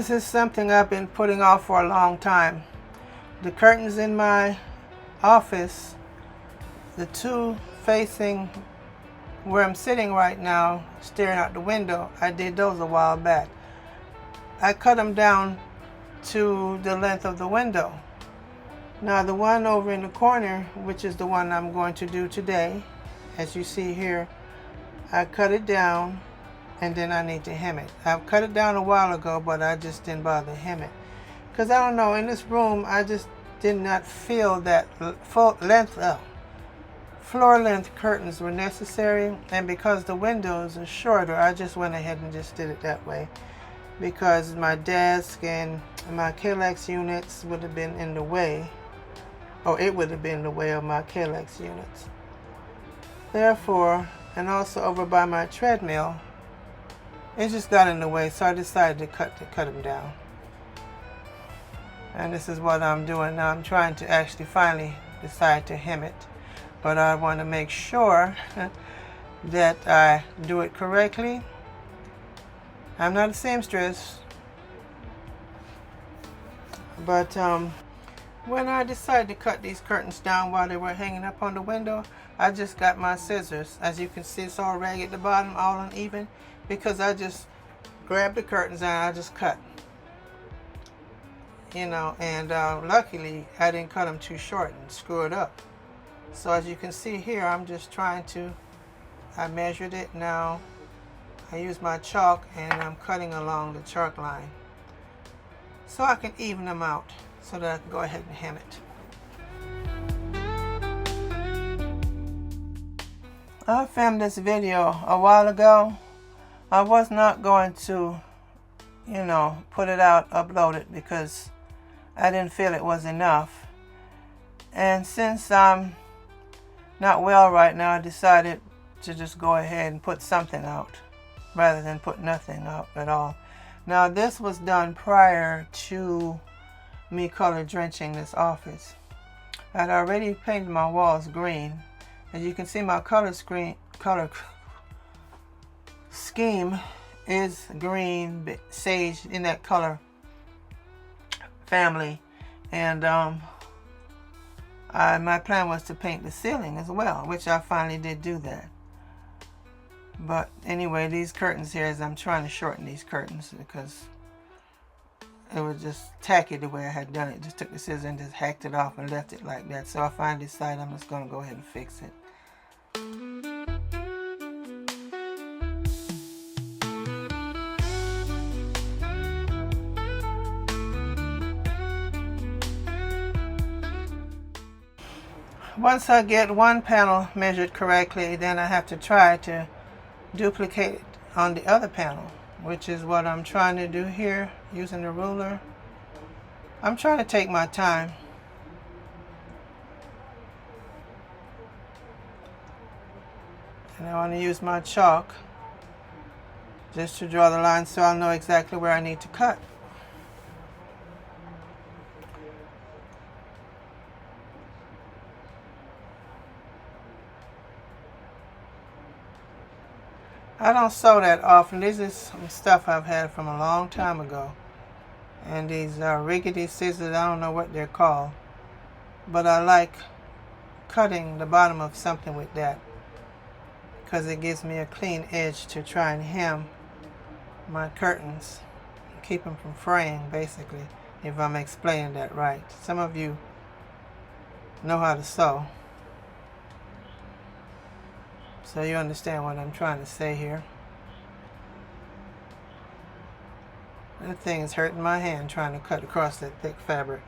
This is something I've been putting off for a long time. The curtains in my office, the two facing where I'm sitting right now, staring out the window, I did those a while back. I cut them down to the length of the window. Now the one over in the corner, which is the one I'm going to do today, as you see here, I cut it down and then I need to hem it. I've cut it down a while ago, but I just didn't bother hem it. Because I don't know, in this room, I just did not feel that full length, floor length curtains were necessary. And because the windows are shorter, I just went ahead and just did it that way. Because my desk and my KLX units would have been in the way, or it would have been in the way of my KLX units. Therefore, and also over by my treadmill, it just got in the way, so I decided to cut them down. And this is what I'm doing now. I'm trying to actually finally decide to hem it, but I want to make sure that I do it correctly. I'm not a seamstress, but when I decided to cut these curtains down while they were hanging up on the window, I just got my scissors. As you can see, it's all ragged at the bottom, all uneven, because I just grabbed the curtains and I just cut. You know, and luckily I didn't cut them too short and screw it up. So as you can see here, I'm just trying to, I measured it. Now I use my chalk and I'm cutting along the chalk line so I can even them out so that I can go ahead and hem it. I filmed this video a while ago. I was not going to, you know, put it out, upload it, because I didn't feel it was enough. And since I'm not well right now, I decided to just go ahead and put something out rather than put nothing out at all. Now this was done prior to me color drenching this office. I'd already painted my walls green. As you can see, my color scheme is green, sage, in that color family. And my plan was to paint the ceiling as well, which I finally did do that. But anyway, these curtains here, as I'm trying to shorten these curtains because it was just tacky the way I had done it. Just took the scissors and just hacked it off and left it like that. So I finally decided I'm just going to go ahead and fix it. Once I get one panel measured correctly, then I have to try to duplicate it on the other panel, which is what I'm trying to do here using the ruler. I'm trying to take my time. And I want to use my chalk just to draw the line so I'll know exactly where I need to cut. I don't sew that often. This is some stuff I've had from a long time ago. And these rickety scissors, I don't know what they're called. But I like cutting the bottom of something with that, because it gives me a clean edge to try and hem my curtains. Keep them from fraying, basically, if I'm explaining that right. Some of you know how to sew, so you understand what I'm trying to say here. That thing is hurting my hand trying to cut across that thick fabric.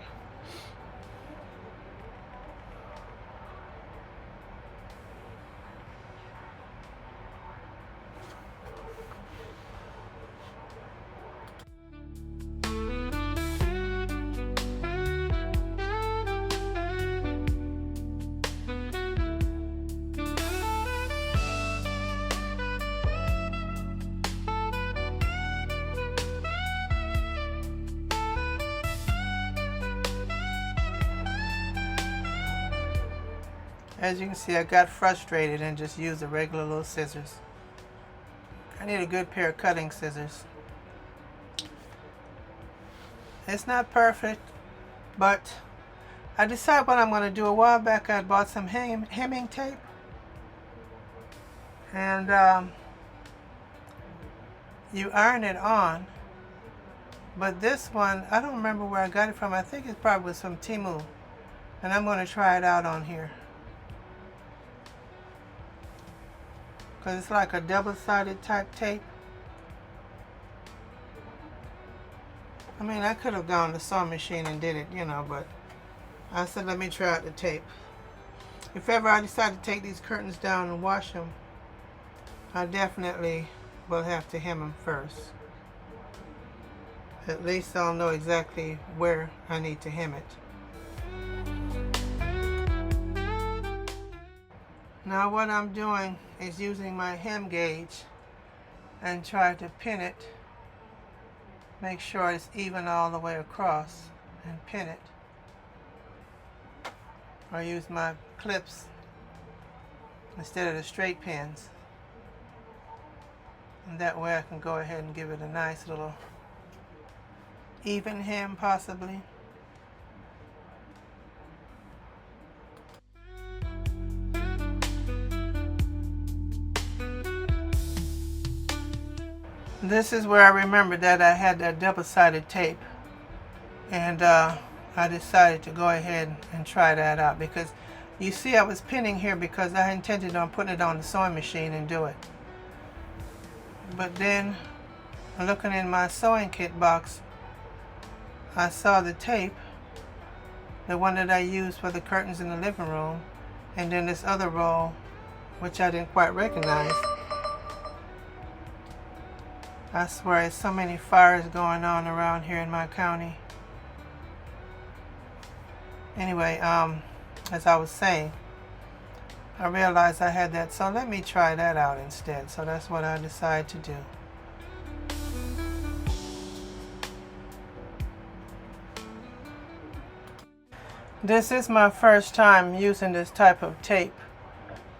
As you can see, I got frustrated and just used the regular little scissors. I need a good pair of cutting scissors. It's not perfect, but I decided what I'm going to do. A while back I bought some hemming tape, and you iron it on. But this one, I don't remember where I got it from. I think it probably was from Temu. And I'm going to try it out on here. Because it's like a double-sided type tape. I mean, I could have gone to the sewing machine and did it, you know, but I said let me try out the tape. If ever I decide to take these curtains down and wash them, I definitely will have to hem them first. At least I'll know exactly where I need to hem it. Now what I'm doing is using my hem gauge and try to pin it. Make sure it's even all the way across and pin it. Or use my clips instead of the straight pins. And that way I can go ahead and give it a nice little even hem possibly. This is where I remembered that I had that double-sided tape, and I decided to go ahead and try that out, because you see I was pinning here because I intended on putting it on the sewing machine and do it. But then, looking in my sewing kit box, I saw the tape, the one that I used for the curtains in the living room, and then this other roll, which I didn't quite recognize. I swear, there's so many fires going on around here in my county. Anyway, as I was saying, I realized I had that, so let me try that out instead. So that's what I decided to do. This is my first time using this type of tape.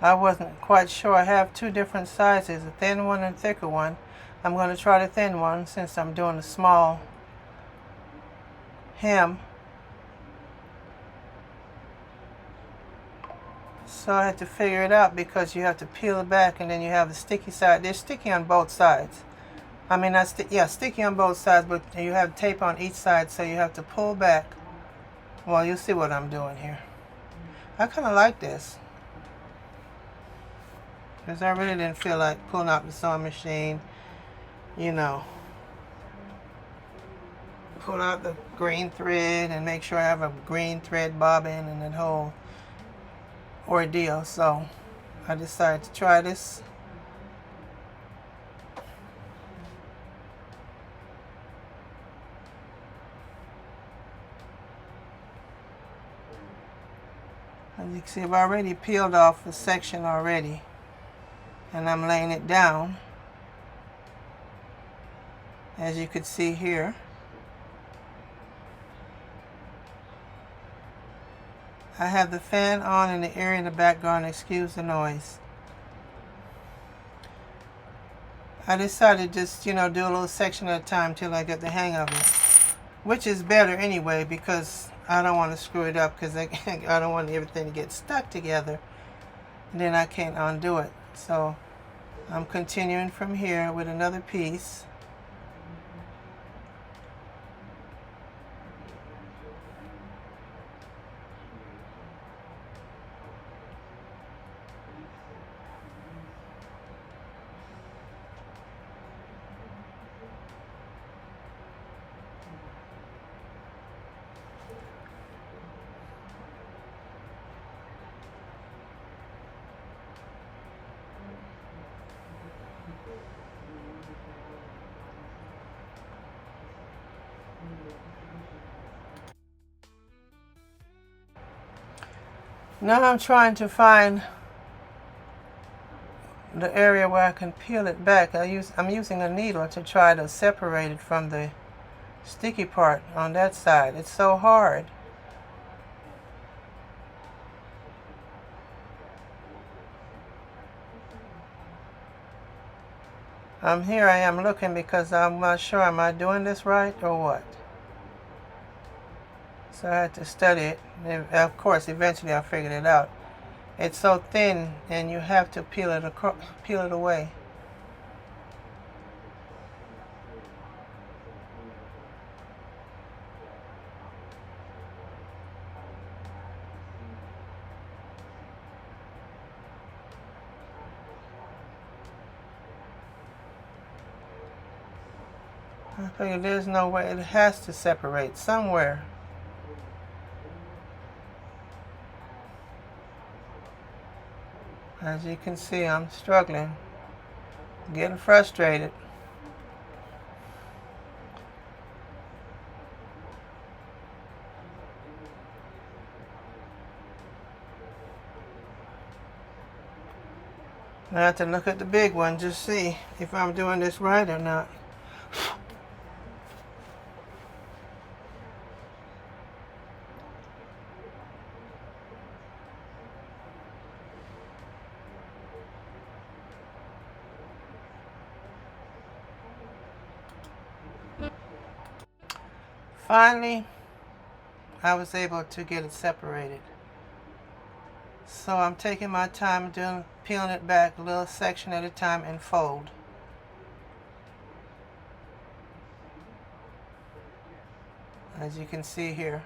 I wasn't quite sure. I have two different sizes, a thin one and a thicker one. I'm going to try the thin one since I'm doing a small hem. So I had to figure it out because you have to peel it back and then you have the sticky side. They're sticky on both sides. I mean, sticky on both sides, but you have tape on each side, so you have to pull back. Well, you'll see what I'm doing here. I kind of like this, because I really didn't feel like pulling out the sewing machine, you know, pull out the green thread and make sure I have a green thread bobbin and that whole ordeal. So I decided to try this. As you can see, I've already peeled off a section already, and I'm laying it down, as you can see here. I have the fan on in the area in the background. Excuse the noise. I decided to just, you know, do a little section at a time till I get the hang of it, which is better anyway, because I don't want to screw it up, because I don't want everything to get stuck together, and then I can't undo it. So I'm continuing from here with another piece. Now I'm trying to find the area where I can peel it back. I'm using a needle to try to separate it from the sticky part on that side. It's so hard. Here I am looking because I'm not sure, am I doing this right or what? So I had to study it. And of course, eventually I figured it out. It's so thin, and you have to peel it away. I figured there's no way. It has to separate somewhere. As you can see, I'm struggling, getting frustrated. I have to look at the big one, just see if I'm doing this right or not. Finally, I was able to get it separated. So I'm taking my time peeling it back a little section at a time and fold. As you can see here.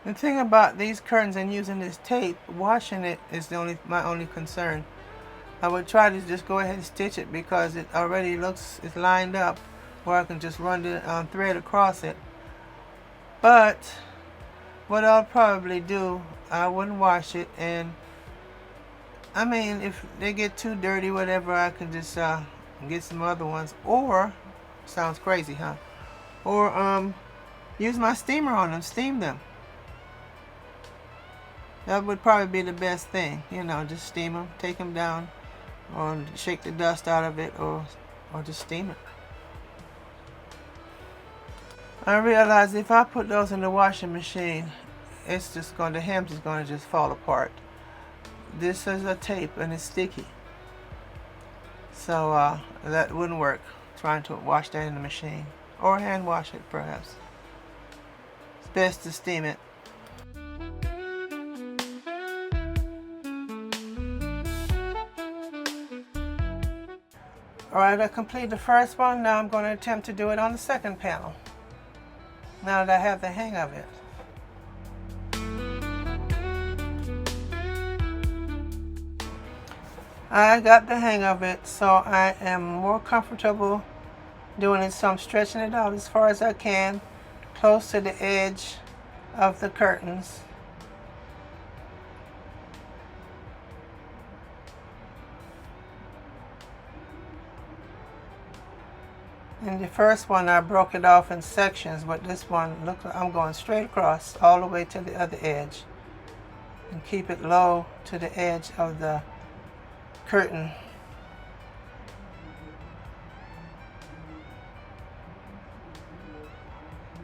The thing about these curtains and using this tape, washing it is my only concern. I would try to just go ahead and stitch it because it already it's lined up, or I can just run the thread across it. But what I'll probably do, I wouldn't wash it, and I mean, if they get too dirty, whatever, I can just get some other ones, or sounds crazy, huh? Or use my steamer on them, steam them. That would probably be the best thing, you know, just steam them, take them down, or shake the dust out of it, or just steam it. I realized if I put those in the washing machine, the hem's is going to just fall apart. This is a tape and it's sticky, so that wouldn't work, trying to wash that in the machine, or hand wash it perhaps. It's best to steam it. Alright, I completed the first one. Now I'm going to attempt to do it on the second panel, now that I have the hang of it. I got the hang of it, so I am more comfortable doing it, so I'm stretching it out as far as I can, close to the edge of the curtains. In the first one I broke it off in sections, but this one, look, I'm going straight across all the way to the other edge and keep it low to the edge of the curtain.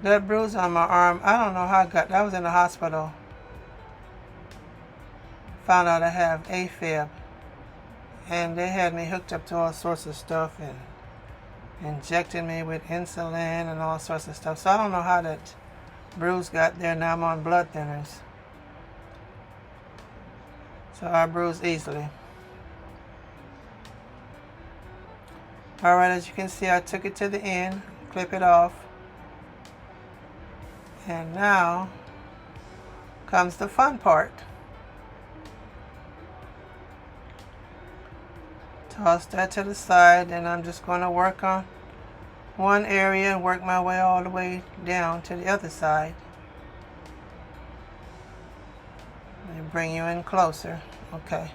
That bruise on my arm, I don't know how I got that. I was in the hospital. Found out I have AFib, and they had me hooked up to all sorts of stuff and injected me with insulin and all sorts of stuff. So I don't know how that bruise got there. Now I'm on blood thinners, so I bruise easily. Alright, as you can see, I took it to the end, clip it off, and now comes the fun part. Toss that to the side, and I'm just going to work on one area and work my way all the way down to the other side. Let me bring you in closer. Okay.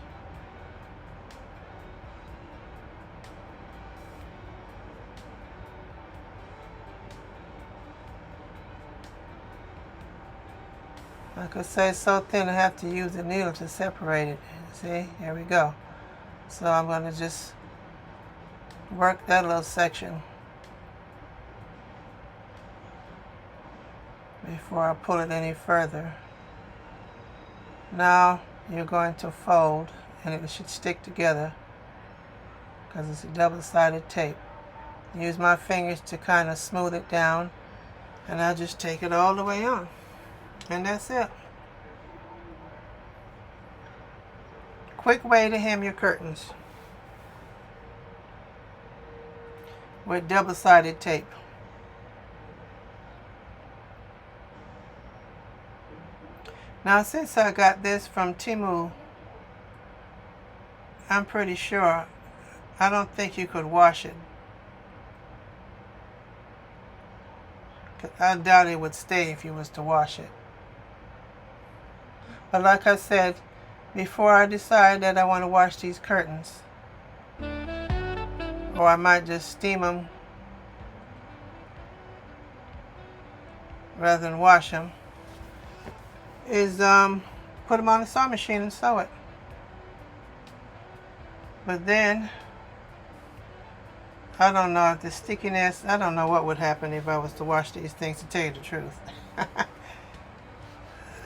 Like I say, it's so thin I have to use the needle to separate it. See, there we go. So I'm going to just work that little section before I pull it any further. Now you're going to fold and it should stick together because it's a double-sided tape. Use my fingers to kind of smooth it down, and I just take it all the way on, and that's it. Quick way to hem your curtains with double-sided tape. Now, since I got this from Temu, I'm pretty sure, I don't think you could wash it. I doubt it would stay if you was to wash it. But like I said, before I decide that I want to wash these curtains, or I might just steam them rather than wash them, is put them on the sewing machine and sew it. But then, I don't know if the stickiness, I don't know what would happen if I was to wash these things, to tell you the truth.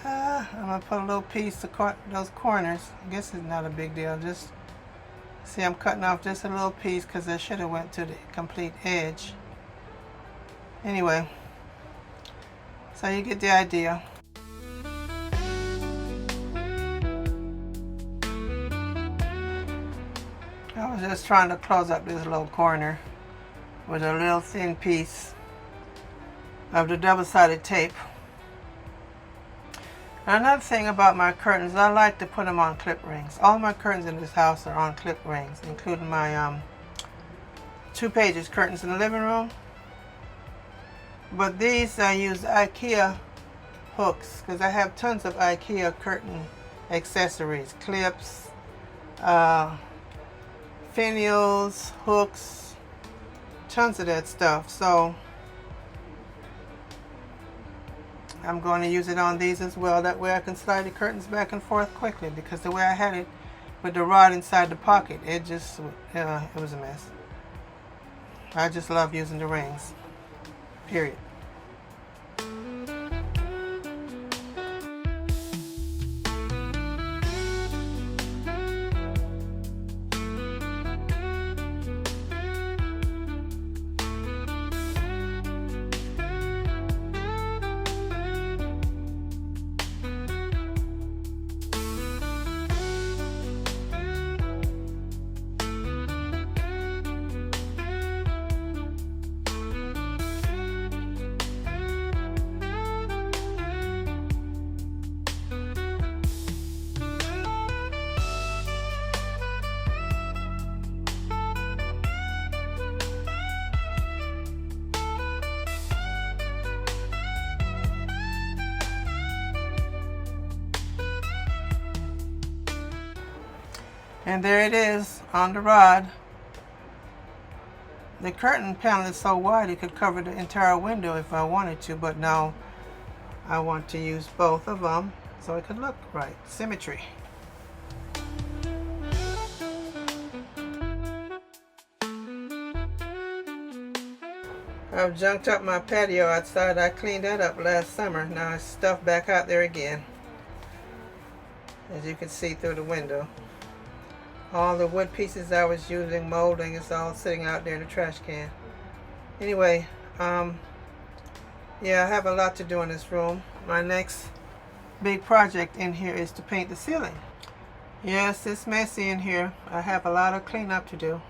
I'm going to put a little piece of those corners. I guess it's not a big deal. Just see, I'm cutting off just a little piece because I should have went to the complete edge. Anyway, so you get the idea. I was just trying to close up this little corner with a little thin piece of the double-sided tape. Another thing about my curtains, I like to put them on clip rings. All my curtains in this house are on clip rings, including my 2 pages curtains in the living room. But these I use IKEA hooks because I have tons of IKEA curtain accessories, clips, finials, hooks, tons of that stuff. So I'm going to use it on these as well. That way I can slide the curtains back and forth quickly, because the way I had it with the rod inside the pocket, it just, it was a mess. I just love using the rings, period. And there it is on the rod. The curtain panel is so wide it could cover the entire window if I wanted to, but now I want to use both of them so it could look right. Symmetry. I've junked up my patio outside. I cleaned that up last summer. Now it's stuffed back out there again, as you can see through the window. All the wood pieces I was using, molding, is all sitting out there in the trash can. Anyway, yeah, I have a lot to do in this room. My next big project in here is to paint the ceiling. Yes, it's messy in here. I have a lot of cleanup to do.